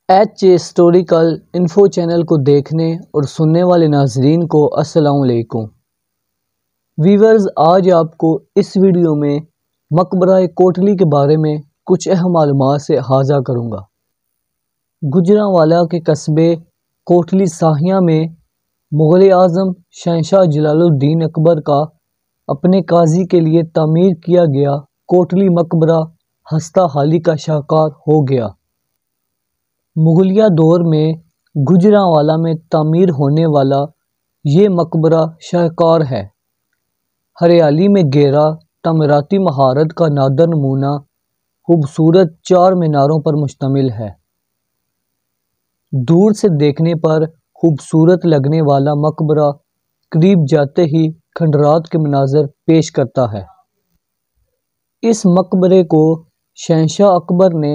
H historical info channel کو دیکھنے اور سننے والے ناظرین کو السلام علیکم ویورز، آج آپ کو اس ویڈیو میں مقبرہ کوٹلی کے بارے میں کچھ اہم معلومات سے آغاز کروں گا۔ گوجرانوالہ کے قصبے کوٹلی ساہیاں میں مغل اعظم شہنشاہ جلال الدین اکبر کا اپنے قاضی کے لیے تعمیر کیا گیا کوٹلی مقبرہ ہستہ حالی کا شاہکار ہو گیا۔ مغلیہ دور میں گوجرانوالہ میں تعمیر ہونے والا یہ مقبرہ شاہکار ہے۔ ہریالی میں گھیرا تعمیراتی مہارت کا نادر نمونہ خوبصورت 4 میناروں پر مشتمل ہے۔ دور سے دیکھنے پر خوبصورت لگنے والا مقبرہ قریب جاتے ہی کھنڈرات کے مناظر پیش کرتا ہے۔ اس مقبرے کو شہنشاہ اکبر نے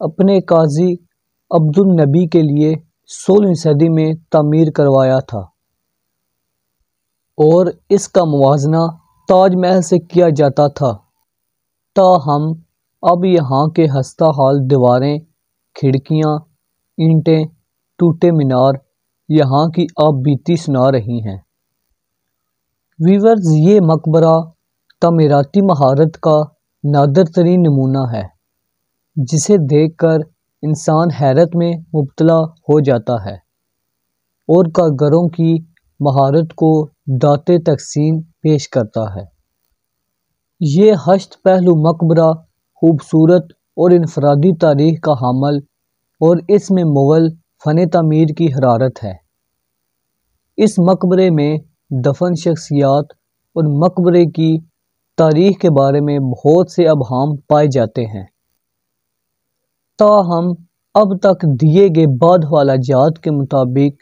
اپنے قاضی عبدالنبی کے لیے 16ویں صدی میں تعمیر کروایا تھا اور اس کا موازنہ تاج محل سے کیا جاتا تھا، تاہم اب یہاں کے ہستہ حال دیواریں، کھڑکیاں، اینٹیں، ٹوٹے مینار یہاں کی آپ بیتی سنا رہی ہیں۔ ویورز، یہ مقبرہ تعمیراتی مہارت کا نادر ترین نمونہ ہے جسے دیکھ کر انسان حیرت میں مبتلا ہو جاتا ہے اور کاریگروں کی مہارت کو داتِ تحسین پیش کرتا ہے۔ یہ 8 پہلو مقبرہ خوبصورت اور انفرادی تاریخ کا حامل اور اس میں مغل فن تعمیر کی حرارت ہے۔ اس مقبرے میں دفن شخصیات اور مقبرے کی تاریخ کے بارے میں بہت سے ابہام پائے جاتے ہیں، تاہم اب تک دیے گئے بعض حوالہ جات کے مطابق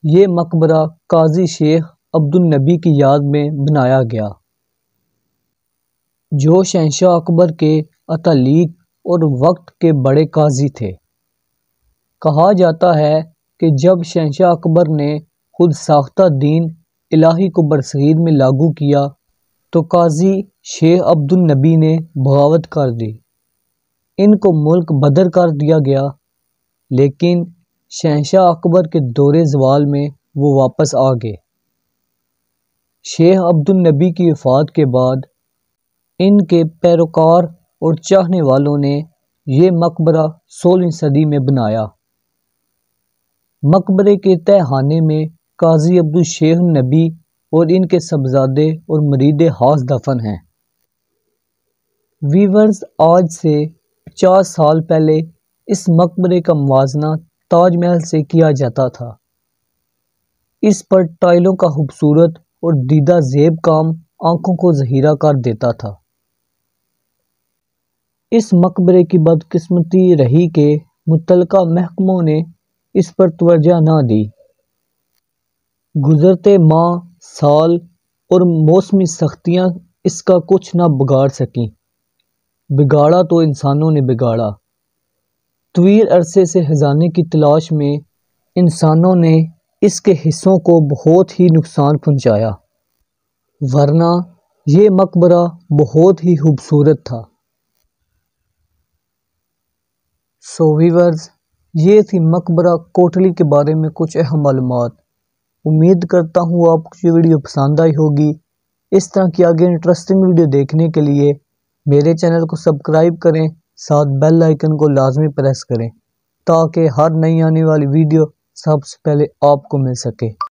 یہ مقبرہ قاضی شیخ عبدالنبی کی یاد میں بنایا گیا، جو شہنشاہ اکبر کے اتالیق اور وقت کے بڑے قاضی تھے۔ کہا جاتا ہے کہ جب شہنشاہ اکبر نے خود ساختہ دین الہی کو برصغیر میں لاگو کیا تو قاضی شیخ عبدالنبی نے بغاوت کر دی، ان کو ملک بدر کر دیا گیا، لیکن شہنشاہ اکبر کے دور زوال میں وہ واپس آ گئے۔ شیخ عبدالنبی کی وفات کے بعد ان کے پیروکار اور چاہنے والوں نے یہ مقبرہ 16ویں صدی میں بنایا۔ مقبرے کے تہہ خانے میں قاضی عبدالشیخ النبی اور ان کے صاحبزادے اور مرید خاص دفن ہیں۔ ویورز، آج سے 50 سال پہلے اس مقبرے کا موازنہ تاج محل سے کیا جاتا تھا۔ اس پر ٹائلوں کا خوبصورت اور دیدہ زیب کام آنکھوں کو زہیرہ کر دیتا تھا۔ اس مقبرے کی بدقسمتی رہی کہ متعلقہ محکموں نے اس پر توجہ نہ دی۔ گزرتے ماہ، سال اور موسمی سختیاں اس کا کچھ نہ بگاڑ سکیں۔ بگاڑا تو انسانوں نے بگاڑا۔ طویل عرصے سے خزانے کی تلاش میں انسانوں نے اس کے حصوں کو بہت ہی نقصان پہنچایا، ورنہ یہ مقبرہ بہت ہی خوبصورت تھا۔ ویورز، یہ تھی مقبرہ کوٹلی کے بارے میں کچھ اہم معلومات۔ امید کرتا ہوں آپ کو یہ ویڈیو پسند آئی ہوگی۔ اس طرح کی آگے انٹرسٹنگ ویڈیو دیکھنے کے لیے میرے چینل کو سبسکرائب کریں، ساتھ بیل آئیکن کو لازمی پریس کریں تاکہ ہر نئی آنے والی ویڈیو سب سے پہلے آپ کو مل سکے۔